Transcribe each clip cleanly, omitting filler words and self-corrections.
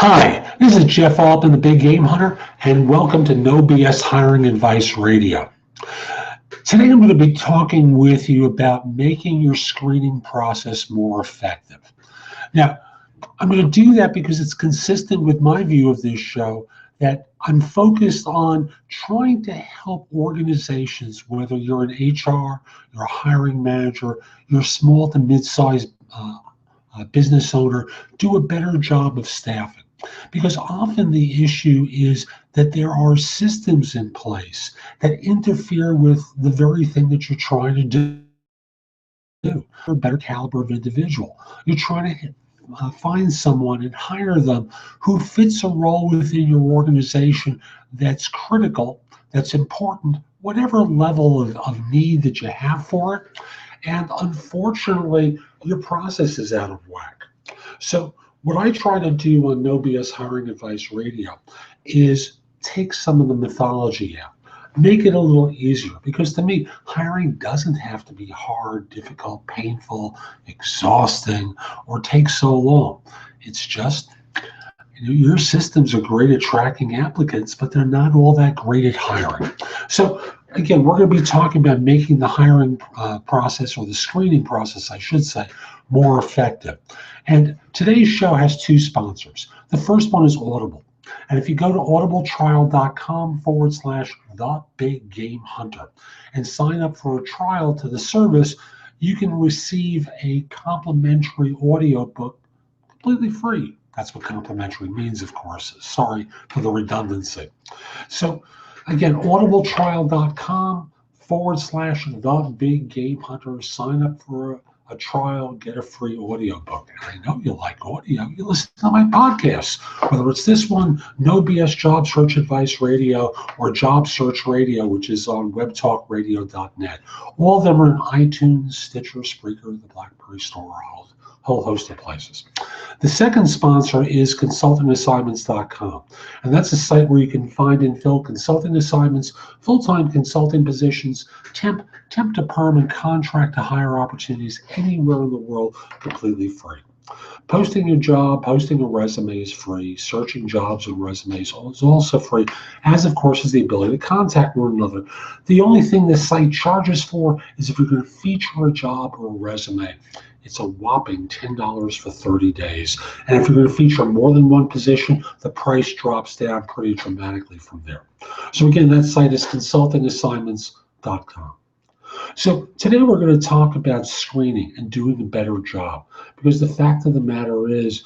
Hi, this is Jeff Altman, the Big Game Hunter, and welcome to No BS Hiring Advice Radio. Today I'm going to be talking with you about making your screening process more effective. Now, I'm going to do that because it's consistent with my view of this show that I'm focused on trying to help organizations, whether you're an HR, you're a hiring manager, you're a small to mid-sized business owner, do a better job of staffing. Because often the issue is that there are systems in place that interfere with the very thing that you're trying to do. A better caliber of individual. You're trying to find someone and hire them who fits a role within your organization that's critical, that's important, whatever level of need that you have for it. And unfortunately, your process is out of whack. So what I try to do on No BS Hiring Advice Radio is take some of the mythology out, make it a little easier, because to me, hiring doesn't have to be hard, difficult, painful, exhausting, or take so long. It's just, your systems are great at tracking applicants, but they're not all that great at hiring. So again, we're going to be talking about making the hiring process, or the screening process, I should say, more effective. And today's show has two sponsors. The first one is Audible. And if you go to audibletrial.com/thebiggamehunter and sign up for a trial to the service, you can receive a complimentary audiobook completely free. That's what complimentary means, of course. Sorry for the redundancy. So again, audibletrial.com/thebiggamehunter. Sign up for a trial, get a free audiobook. And I know you like audio. You listen to my podcasts, whether it's this one, No BS Job Search Advice Radio, or Job Search Radio, which is on webtalkradio.net. All of them are in iTunes, Stitcher, Spreaker, the BlackBerry Store, a whole host of places. The second sponsor is consultingassignments.com, and that's a site where you can find and fill consulting assignments, full-time consulting positions, temp to perm, and contract to hire opportunities anywhere in the world, completely free. Posting your job, posting a resume is free. Searching jobs and resumes is also free, as of course is the ability to contact one another. The only thing this site charges for is if you're going to feature a job or a resume. It's a whopping $10 for 30 days. And if you're going to feature more than one position, the price drops down pretty dramatically from there. So again, that site is consultingassignments.com. So today we're going to talk about screening and doing a better job, because the fact of the matter is,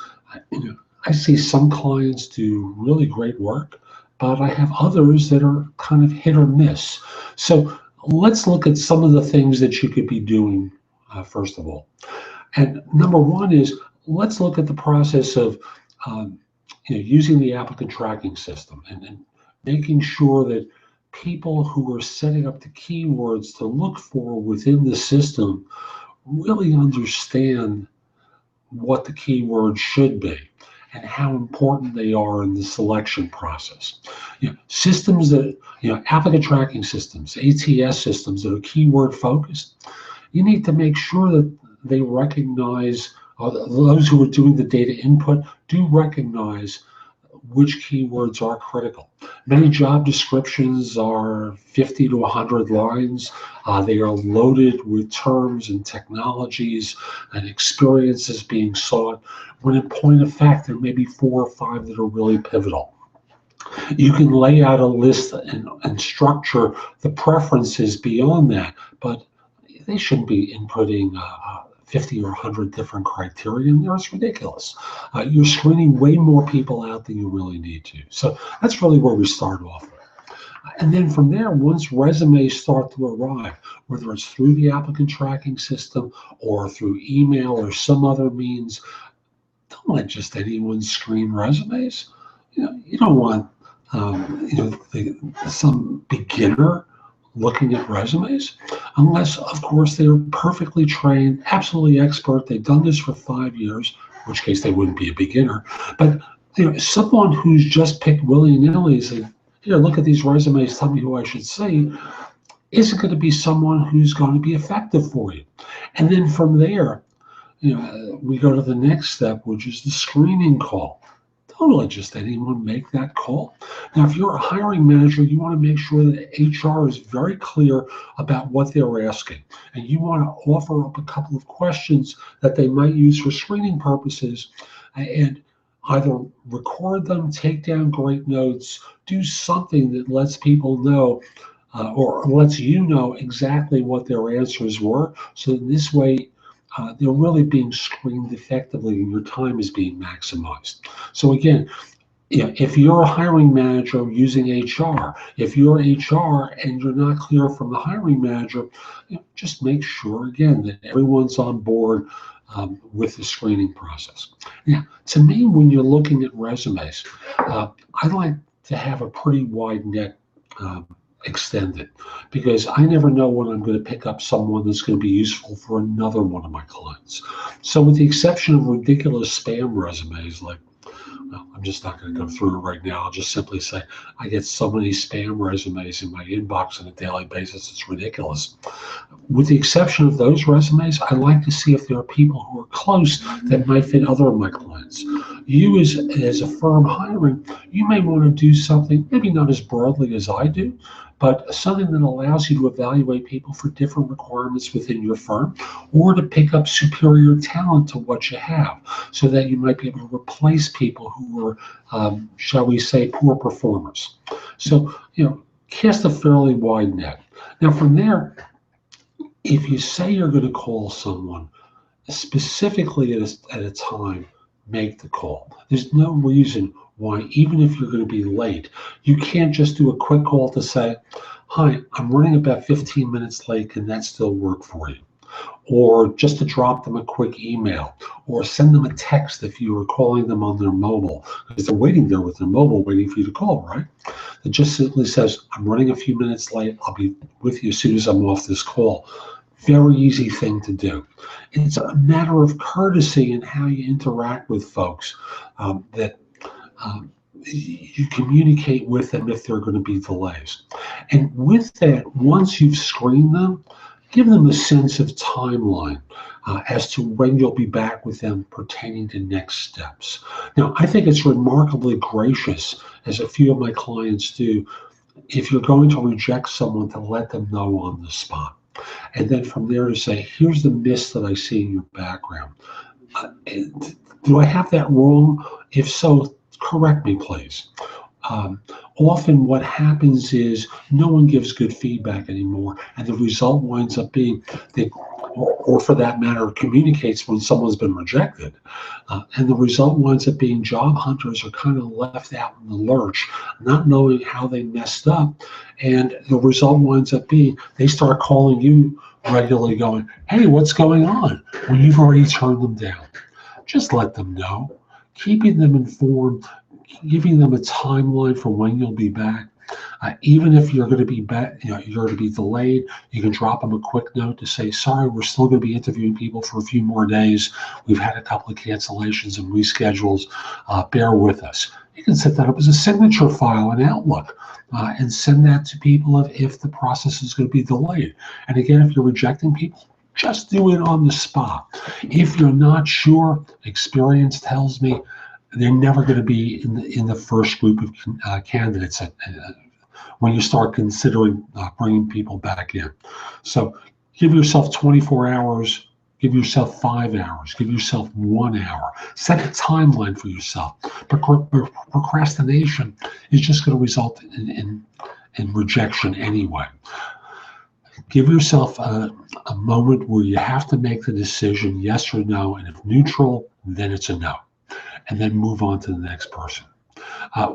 I see some clients do really great work, but I have others that are kind of hit or miss. So let's look at some of the things that you could be doing first of all. And number one is, let's look at the process of using the applicant tracking system and making sure that people who are setting up the keywords to look for within the system really understand what the keywords should be and how important they are in the selection process. Systems that, applicant tracking systems, ATS systems that are keyword focused, you need to make sure that they recognize, those who are doing the data input do recognize which keywords are critical. Many job descriptions are 50 to 100 lines. They are loaded with terms and technologies and experiences being sought, when in point of fact, there may be 4 or 5 that are really pivotal. You can lay out a list and structure the preferences beyond that, but they shouldn't be inputting 50 or 100 different criteria. It's ridiculous. You're screening way more people out than you really need to. So that's really where we start off with. And then from there, once resumes start to arrive, whether it's through the applicant tracking system or through email or some other means, don't let just anyone screen resumes. You don't want some beginner looking at resumes, unless, of course, they're perfectly trained, absolutely expert. They've done this for 5 years, in which case they wouldn't be a beginner. But someone who's just picked willy-nilly and said, here, look at these resumes, tell me who I should see, isn't going to be someone who's going to be effective for you. And then from there, we go to the next step, which is the screening call. Don't let just anyone make that call. Now, if you're a hiring manager, you want to make sure that HR is very clear about what they're asking. And you want to offer up a couple of questions that they might use for screening purposes and either record them, take down great notes, do something that lets people know or lets you know exactly what their answers were. So this way, they're really being screened effectively and your time is being maximized. So again, if you're a hiring manager using HR, if you're HR and you're not clear from the hiring manager, just make sure again that everyone's on board with the screening process. Now, to me, when you're looking at resumes, I like to have a pretty wide net extended because I never know when I'm going to pick up someone that's going to be useful for another one of my clients. So with the exception of ridiculous spam resumes like, well, I'm just not going to go through it right now. I'll just simply say I get so many spam resumes in my inbox on a daily basis, it's ridiculous. With the exception of those resumes, I like to see if there are people who are close that might fit other of my clients. You as a firm hiring, you may want to do something, maybe not as broadly as I do, but something that allows you to evaluate people for different requirements within your firm or to pick up superior talent to what you have so that you might be able to replace people who are, shall we say, poor performers. So, cast a fairly wide net. Now, from there, if you say you're going to call someone, specifically at a time, make the call. There's no reason why, even if you're going to be late, you can't just do a quick call to say, hi, I'm running about 15 minutes late. Can that still work for you? Or just to drop them a quick email or send them a text if you were calling them on their mobile because they're waiting there with their mobile waiting for you to call, right? It just simply says, I'm running a few minutes late. I'll be with you as soon as I'm off this call. Very easy thing to do. It's a matter of courtesy in how you interact with folks that you communicate with them if there are going to be delays. And with that, once you've screened them, give them a sense of timeline as to when you'll be back with them pertaining to next steps. Now, I think it's remarkably gracious, as a few of my clients do, if you're going to reject someone to let them know on the spot. And then from there to say, here's the miss that I see in your background. Do I have that wrong? If so, correct me, please. Often what happens is no one gives good feedback anymore, and the result winds up being that, or for that matter, communicates when someone's been rejected. And the result winds up being job hunters are kind of left out in the lurch, not knowing how they messed up. And the result winds up being they start calling you regularly going, hey, what's going on? When you've already turned them down. Just let them know, keeping them informed, giving them a timeline for when you'll be back. Even if you're going to be back, you're going to be delayed, you can drop them a quick note to say, sorry, we're still going to be interviewing people for a few more days. We've had a couple of cancellations and reschedules. Bear with us. You can set that up as a signature file in Outlook and send that to people if the process is going to be delayed. And again, if you're rejecting people, just do it on the spot. If you're not sure, experience tells me they're never going to be in the first group of candidates when you start considering bringing people back in. So give yourself 24 hours, give yourself 5 hours, give yourself 1 hour. Set a timeline for yourself. Procrastination is just going to result in rejection anyway. Give yourself a moment where you have to make the decision, yes or no, and if neutral, then it's a no. And then move on to the next person.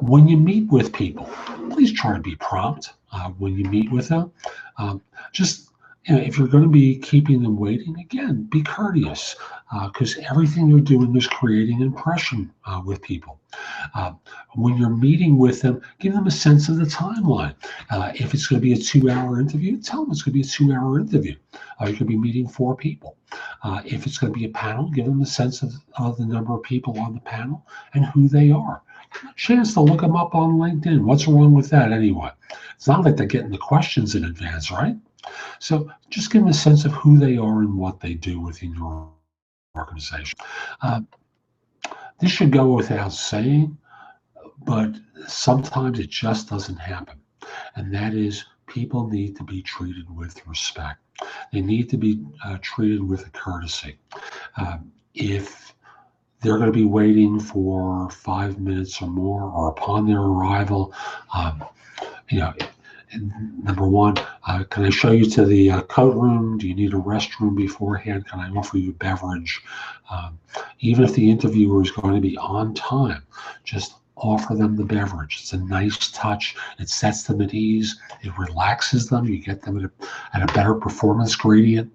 When you meet with people, please try to be prompt when you meet with them. If you're going to be keeping them waiting, again, be courteous because everything you're doing is creating an impression with people. When you're meeting with them, give them a sense of the timeline. If it's going to be a 2-hour interview, tell them it's going to be a 2-hour interview. You could be meeting 4 people. If it's going to be a panel, give them a sense of the number of people on the panel and who they are. Give them a chance to look them up on LinkedIn. What's wrong with that anyway? It's not like they're getting the questions in advance, right? So just give them a sense of who they are and what they do within your organization. This should go without saying, but sometimes it just doesn't happen. And that is, people need to be treated with respect. They need to be treated with a courtesy. If they're going to be waiting for 5 minutes or more, or upon their arrival, um, you know, number one, can I show you to the coat room? Do you need a restroom beforehand? Can I offer you a beverage? Even if the interviewer is going to be on time, just offer them the beverage. It's a nice touch. It sets them at ease. It relaxes them. You get them at a better performance gradient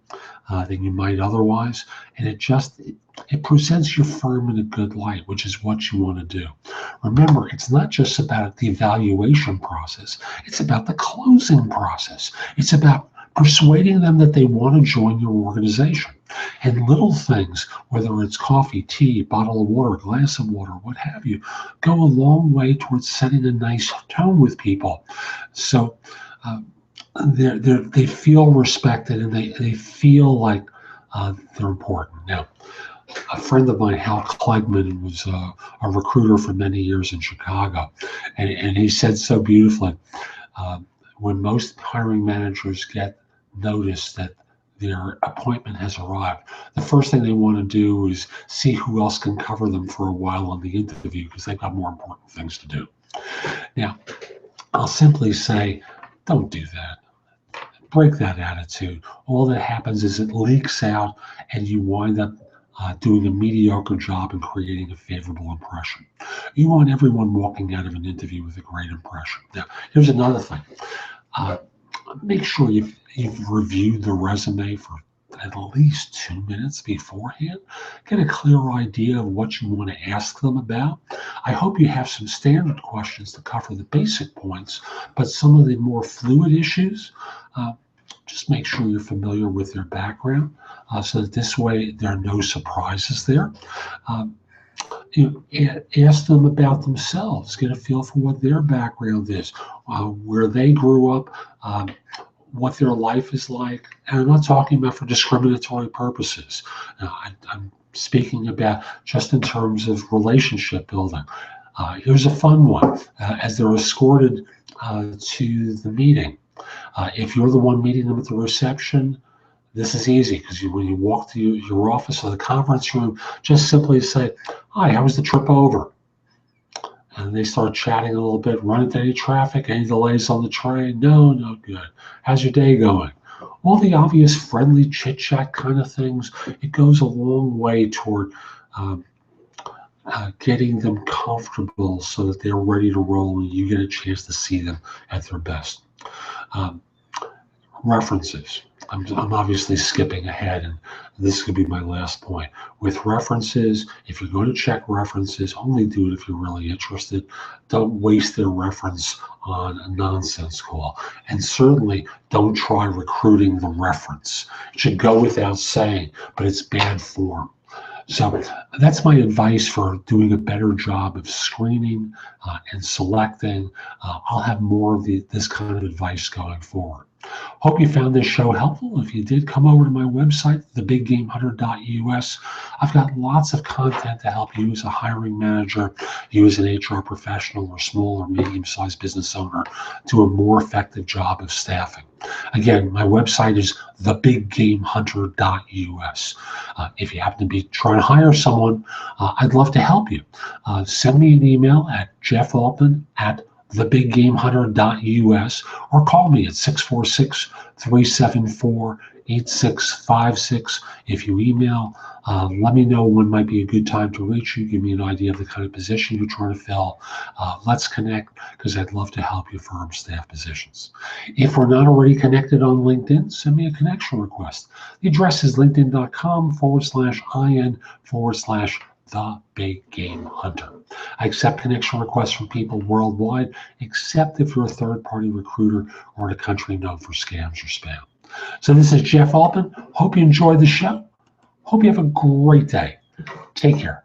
than you might otherwise. And it presents your firm in a good light, which is what you want to do. Remember, it's not just about the evaluation process. It's about the closing process. It's about persuading them that they want to join your organization. And little things, whether it's coffee, tea, bottle of water, glass of water, what have you, go a long way towards setting a nice tone with people. So they feel respected, and they feel like they're important. Now, a friend of mine, Hal Klegman, was a recruiter for many years in Chicago, and he said so beautifully, when most hiring managers get notice that their appointment has arrived, the first thing they want to do is see who else can cover them for a while on the interview, because they've got more important things to do. Now, I'll simply say, don't do that. Break that attitude. All that happens is it leaks out, and you wind up doing a mediocre job and creating a favorable impression. You want everyone walking out of an interview with a great impression. Now, here's another thing. Make sure you've reviewed the resume for at least 2 minutes beforehand. Get a clear idea of what you want to ask them about. I hope you have some standard questions to cover the basic points, but some of the more fluid issues, just make sure you're familiar with their background, so that this way there are no surprises there. Ask them about themselves. Get a feel for what their background is, where they grew up, what their life is like. And I'm not talking about for discriminatory purposes. I'm speaking about just in terms of relationship building. Here's a fun one. As they're escorted to the meeting, if you're the one meeting them at the reception, this is easy, because when you walk to your office or the conference room, just simply say, "Hi, how was the trip over?" And they start chatting a little bit. Run into any traffic? Any delays on the train? No, good. How's your day going? All the obvious friendly chit chat kind of things. It goes a long way toward getting them comfortable so that they're ready to roll and you get a chance to see them at their best. References. I'm obviously skipping ahead, and this could be my last point. With references, if you're going to check references, only do it if you're really interested. Don't waste their reference on a nonsense call. And certainly don't try recruiting the reference. It should go without saying, but it's bad form. So that's my advice for doing a better job of screening and selecting. I'll have more of this kind of advice going forward. Hope you found this show helpful. If you did, come over to my website, thebiggamehunter.us. I've got lots of content to help you as a hiring manager, you as an HR professional, or small or medium-sized business owner do a more effective job of staffing. Again, my website is thebiggamehunter.us. If you happen to be trying to hire someone, I'd love to help you. Send me an email at jeffaltman@thebiggamehunter.us, or call me at 646-374-8656. If you email, let me know when might be a good time to reach you. Give me an idea of the kind of position you're trying to fill. Let's connect, because I'd love to help you firm staff positions. If we're not already connected on LinkedIn, send me a connection request. The address is linkedin.com/in/The Big Game Hunter. I accept connection requests from people worldwide, except if you're a third-party recruiter or in a country known for scams or spam. So this is Jeff Altman. Hope you enjoyed the show. Hope you have a great day. Take care.